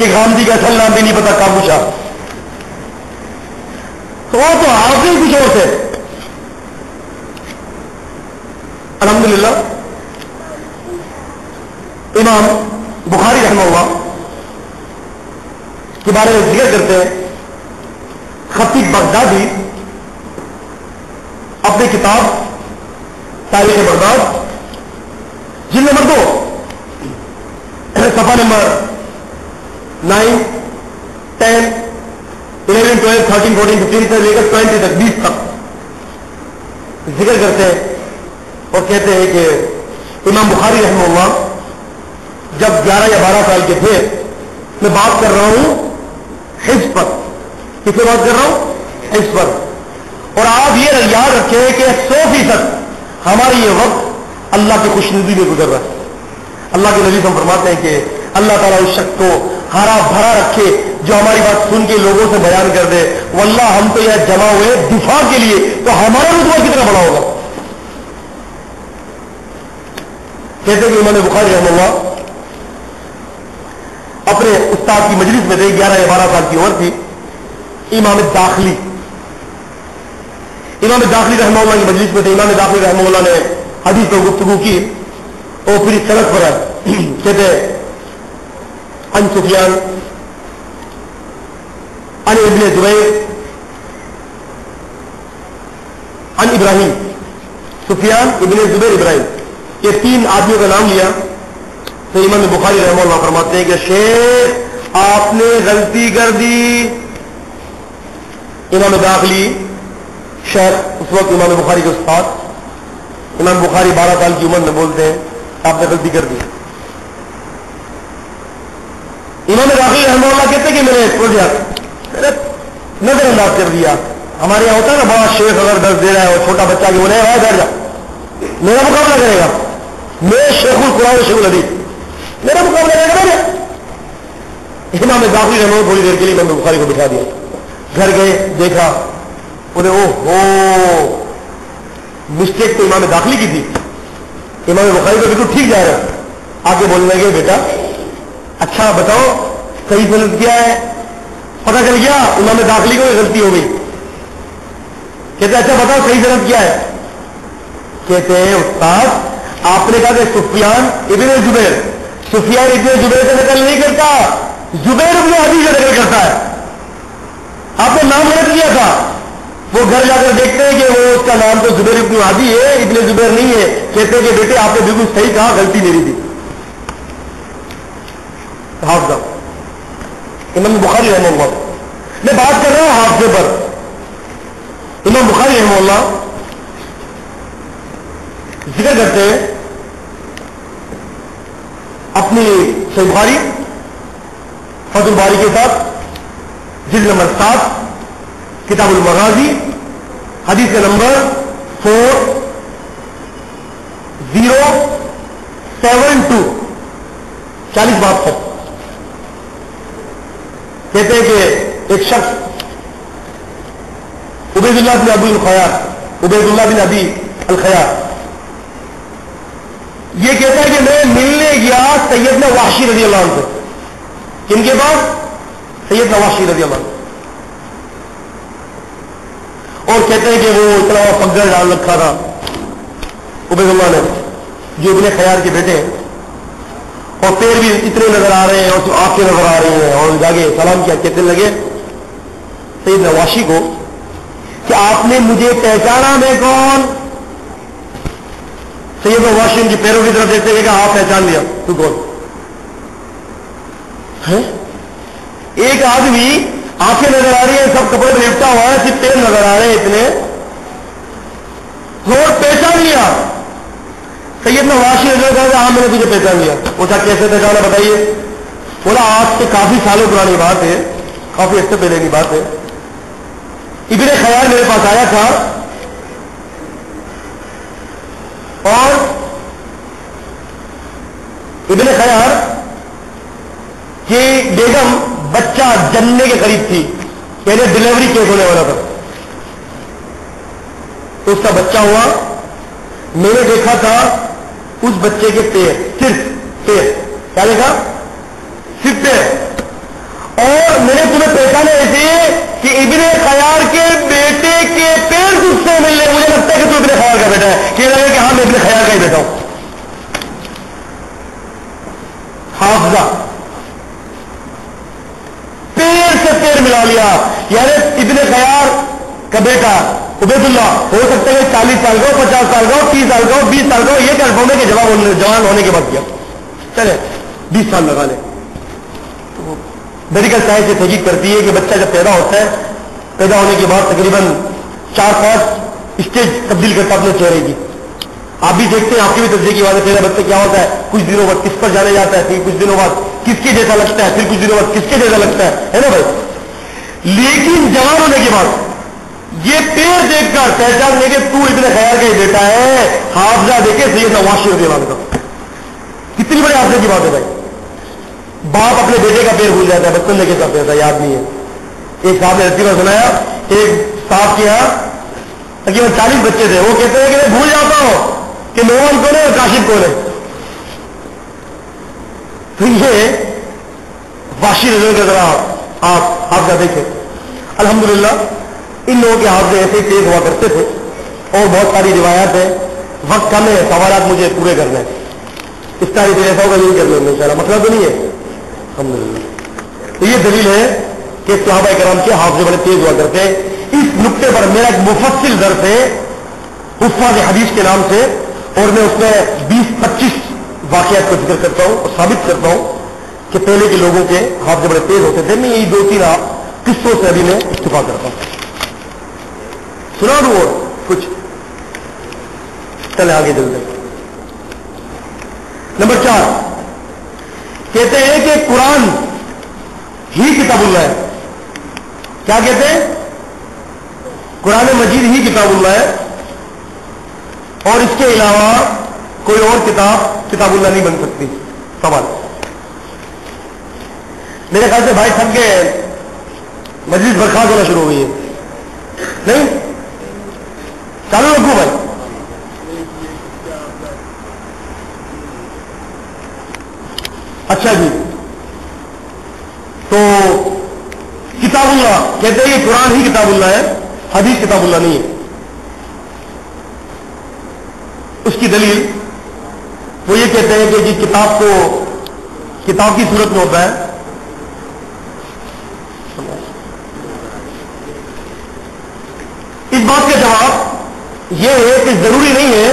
کہ غامدی کا اصل نام بھی نہیں پتا کابو شاہ. تو وہ تو حاصل کچھ اور تھے. الحمدللہ امام بخاری رحمہ اللہ کے بارے میں ذکر کرتے ہیں. خطیب بغدادی اپنی کتاب تاریخ بغداد جلد نمبر 2 صفحہ نمبر 9 10 11 12 13 14 15 سے لے کر 20 تک 20 تک ذکر کرتے ہیں اور کہتے ہیں کہ امام بخاری رحمہ اللہ جب 11 یا 12 سال کے تھے. میں بات کر رہا ہوں حفظ پر. کس سے بات کر رہا ہوں؟ حفظ پر. اور آپ یہ یاد رکھیں کہ 100% ہمارا یہ وقت اللہ کی خوشنودی میں گزر رہا ہے. اللہ کے نبی ہم فرماتے ہیں کہ اللہ تعالیٰ اس شخص کو ہرا بھرا رکھے جو ہماری بات سن کے لوگوں سے بیان کر دے. واللہ ہم تو یہ جمع ہوئے دفاع کے لیے, تو ہمارا رتبہ کتنا بڑا ہوگا. کہتے کہ امام بخاری رحمہ اللہ اپنے استاد کی مجلس میں تھے. 11 یا 12 سال کی عمر تھی. امام داخلی رحمہ اللہ کی مجلس میں تھے. امام داخلی رحمہ اللہ نے حدیث پر گفتگو کی اور پھر اس سڑک پر ہے. کہتے ان سفیان ان ابن زبیر ان ابراہیم. سفیان ابن زبیر ابراہیم یہ 3 آدمیوں کا نام لیا. تو امام بخاری رحمہ اللہ فرماتے ہیں کہ شیخ آپ نے غلطی کر دی. امام داخلی شیخ اس وقت امام بخاری کے استاد. امام بخاری 12 سال کی عمر میں بولتے ہیں آپ نے غلطی کر دی. امام داخلی رحمہ اللہ کہتے ہیں کہ میں نے پروجیکٹ نظر انداز کر دیا. ہمارے یہاں ہوتا ہے نا بڑا شیخ اگر درس دے رہا ہے اور چھوٹا بچہ کہ بولے بیٹھ جا میرا مقابلہ کرے گا, میں شیخ القرآن شیخ الحدیث میرا مقابلہ کرے گا. امام داخلی رحمہ اللہ تھوڑی دیر کے لیے امام بخاری کو بٹھا دیا. گھر گئے دیکھا بولے او ہو مسٹیک تو امام داخلی کی تھی. امام بخاری کو بالکل ٹھیک جا رہا. آگے بولنے لگے بیٹا اچھا بتاؤ صحیح غلط کیا ہے. پتہ چل گیا امام داخلی کو غلطی ہو گئی. کہتے اچھا بتاؤ صحیح غلط کیا ہے. کہتے ہیں استاد آپ نے کہا کہ سفیان ابن زبیر سے نقل نہیں کرتا, زبیر ابن عدی سے نقل کرتا ہے. آپ نے نام غلط کیا تھا. وہ گھر جا کر دیکھتے ہیں کہ وہ اس کا نام تو زبیر ابن عدی ہے, ابن زبیر نہیں ہے. کہتے ہیں کہ بیٹے آپ نے بالکل صحیح کہا, غلطی میری تھی. حافظہ امام بخاری رحمہ اللہ میں بات کر رہا ہوں حافظے پر. امام بخاری رحمہ اللہ ذکر کرتے ہیں اپنی صحیح بخاری فتح الباری کے ساتھ جلد نمبر 7 کتاب المغازی حدیث کا نمبر 4072 40 بات تک. کہتے ہیں کہ ایک شخص عبید اللہ بن ابی الخیار یہ کہتا ہے کہ میں ملنے گیا سیدنا وحشی رضی اللہ عنہ سے. کن کے پاس؟ سیدنا وحشی رضی اللہ عنہ. اور کہتے ہیں کہ وہ اتنا پگڑ ڈال رکھا تھا عبید اللہ نے جو ابن خیار کے بیٹے ہیں, اور پیر بھی اتنے نظر آ رہے ہیں اور آنکھیں نظر آ رہی ہیں. اور جاگے سلام کیا, کہتے لگے سیدنا وحشی کو کہ آپ نے مجھے پہچانا میں کون. سیدنا وحشی ان کی پیروں کی طرف دیکھتے ہیں کہ آپ پہچان لیا تو کون ہے. ایک آدمی آنکھیں نظر آ رہی ہیں, سب کپڑے میں لپٹا ہوا ہے, صرف پیر نظر آ رہے ہیں اتنے, اور پہچان لیا. سیدنا وحشی نے کہا کہ ہاں میں نے تجھے پہچان لیا. پوچھا کیسے پہچانا بتائیے. بولا آج سے کافی سالوں پرانی بات ہے, کافی عرصے پہلے کی بات ہے. ابن خیار میرے پاس آیا تھا اور ابن خیار کی بیگم بچہ جننے کے قریب تھی, یعنی ڈلیوری کیس ہونے والا تھا. تو اس کا بچہ ہوا. میں نے دیکھا تھا اس بچے کے پیر, صرف پیر, کیا دیکھا؟ صرف پیر. پہچانے ایسے کہ ابن خیار کے بیٹے کے پیر تجھ سے ملنے، مجھے لگتا ہے کہ تو ابن خیار کا بیٹا ہے، کہ لگے کہ ہاں میں ابن خیار کا ہی بیٹا ہوں. حافظہ پیر سے پیر ملا لیا. یعنی ابن خیار کا بیٹا عبید اللہ ہو سکتا ہے 40 سال کا ہو، 50 سال کا ہو، 30 سال کا ہو، 20 سال کا ہو، یہ کنفرم ہے کہ جوان ہونے کے بعد کیا چلے 20 سال لگا لے. میڈیکل سائنس یہ تحقیق کرتی ہے کہ بچہ جب پیدا ہوتا ہے، پیدا ہونے کے بعد تقریباً 4-5 اسٹیج تبدیل کرتا اپنے چہرے کی. آپ بھی دیکھتے ہیں، آپ کی بھی تجزیے کی بات ہے، پہلا بچہ کیا ہوتا ہے، کچھ دنوں بعد کس پر جانے جاتا ہے، پھر کچھ دنوں بعد کس کے جیسا لگتا ہے، پھر کچھ دنوں بعد کس کے جیسا لگتا ہے نا بھائی. لیکن جوان ہونے کے بعد یہ پیر دیکھ کر پہچان لے کے تو ابن خیار کا ہی بیٹا ہے. حافظہ دیکھے سیدنا واسی رضی اللہ عنہ کا، کتنی بڑے حافظے کی بات ہے بھائی. باپ اپنے بیٹے کا پیر بھول جاتا ہے، بچپن میں کیسا پیر تھا یاد نہیں ہے. ایک صاحب نے رسیبہ سنایا، ایک صاحب کے یہاں تقریباً 40 بچے تھے، وہ کہتے ہیں کہ میں بھول جاتا ہوں کہ نعمان کون ہے اور کاشف کون ہے. تو یہ واسی رضی اللہ ذرا آپ حافظہ دیکھیں. الحمدللہ ان لوگوں کے حافظے ایسے ہی تیز ہوا کرتے تھے. اور بہت ساری روایات ہیں، وقت کم ہے، سوالات مجھے پورے کرنا ہے. اس طرح سے ایسا ہوگا نہیں کر لیں گے انشاءاللہ، مسئلہ تو نہیں ہے الحمدللہ. تو یہ دلیل ہے کہ صحابہ کرام کے حافظے بڑے تیز ہوا کرتے. اس نقطے پر میرا ایک مفصل درس ہے حفاظ حدیث کے نام سے، اور میں اس میں 20-25 واقعات کو ذکر کرتا ہوں اور ثابت کرتا ہوں کہ پہلے کے لوگوں کے حافظے بڑے تیز ہوتے تھے. میں یہی 2-3 قصوں سے ابھی میں اکتفا کرتا ہوں. سنا دوں اور کچھ چلے آگے جلدی. نمبر 4 کہتے ہیں کہ قرآن ہی کتاب اللہ ہے. کیا کہتے ہیں؟ قرآن مجید ہی کتاب اللہ ہے، اور اس کے علاوہ کوئی اور کتاب اللہ نہیں بن سکتی. سوال میرے خیال سے بھائی تھک گئے، مجلس برخاست ہونا شروع ہو گئی ہے. نہیں چالو رکھو بھائی. اچھا جی، تو کتاب اللہ کہتے ہیں کہ قرآن ہی کتاب اللہ ہے، حدیث کتاب اللہ نہیں ہے. اس کی دلیل وہ یہ کہتے ہیں کہ جی کتاب کی صورت میں ہوتا ہے. اس بات کا جواب یہ ہے کہ ضروری نہیں ہے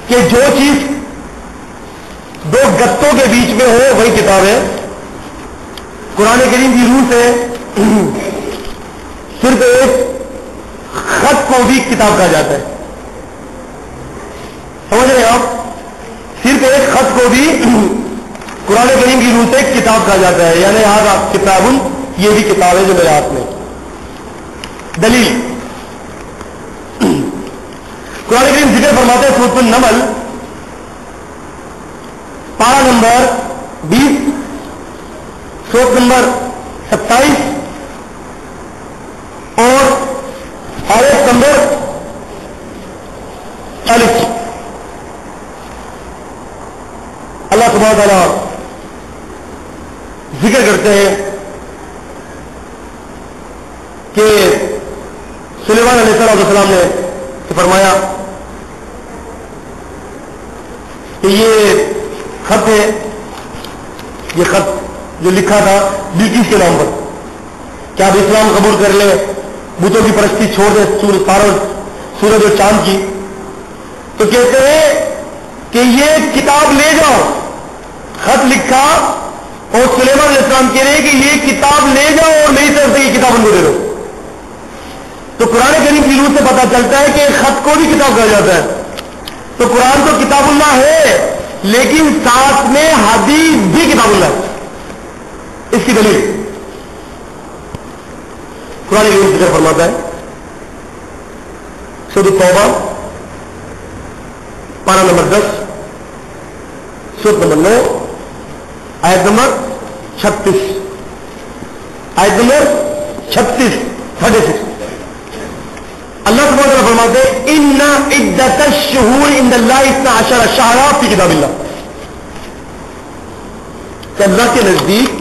کہ جو چیز 2 گتوں کے بیچ میں ہو وہی کتاب ہے. قرآن کریم کی روح سے صرف ایک خط کو بھی کتاب کہا جاتا ہے. سمجھ رہے ہیں آپ؟ صرف ایک خط کو بھی قرآن کریم کی روح سے کتاب کہا جاتا ہے. یعنی آج آپ کتاب، یہ بھی کتاب ہے جو میرے ہاتھ میں. دلیل قرآن کریم ذکر فرماتے ہیں سورۃ النمل پارہ نمبر 20 سورۃ نمبر 27 اور آیت نمبر 40. اللہ سبحانہ تعالیٰ ذکر کرتے ہیں کہ سلیمان علیہ السلام نے فرمایا کہ یہ خط ہے، یہ خط جو لکھا تھا بلقیس کے نام پر، کیا آپ اسلام قبول کر لیں، بتوں کی پرستی چھوڑ دیں، سورج اور چاند کی. تو کہتے ہیں کہ یہ کتاب لے جاؤ. خط لکھا اور سلیمان علیہ السلام کہہ رہے ہیں کہ یہ کتاب لے جاؤ اور میری طرف سے یہ کتاب ان کو دے دو. تو قرآن کریم کی روح سے پتا چلتا ہے کہ خط کو بھی کتاب کہا جاتا ہے. تو قرآن تو کتاب اللہ ہے، لیکن ساتھ میں حدیث بھی کتاب اللہ ہے. اس کی دلیل قرآن کریم ذکر فرماتا ہے سورۃ توبہ پارہ نمبر 10 سورۃ نمبر 9 آیت نمبر 36. آیت نمبر 36 اللہ سبحانہ وتعالی فرماتے ہیں ان عدۃ الشہور عند اللہ 12 شہرا فی کتاب اللہ. کہ اللہ کے نزدیک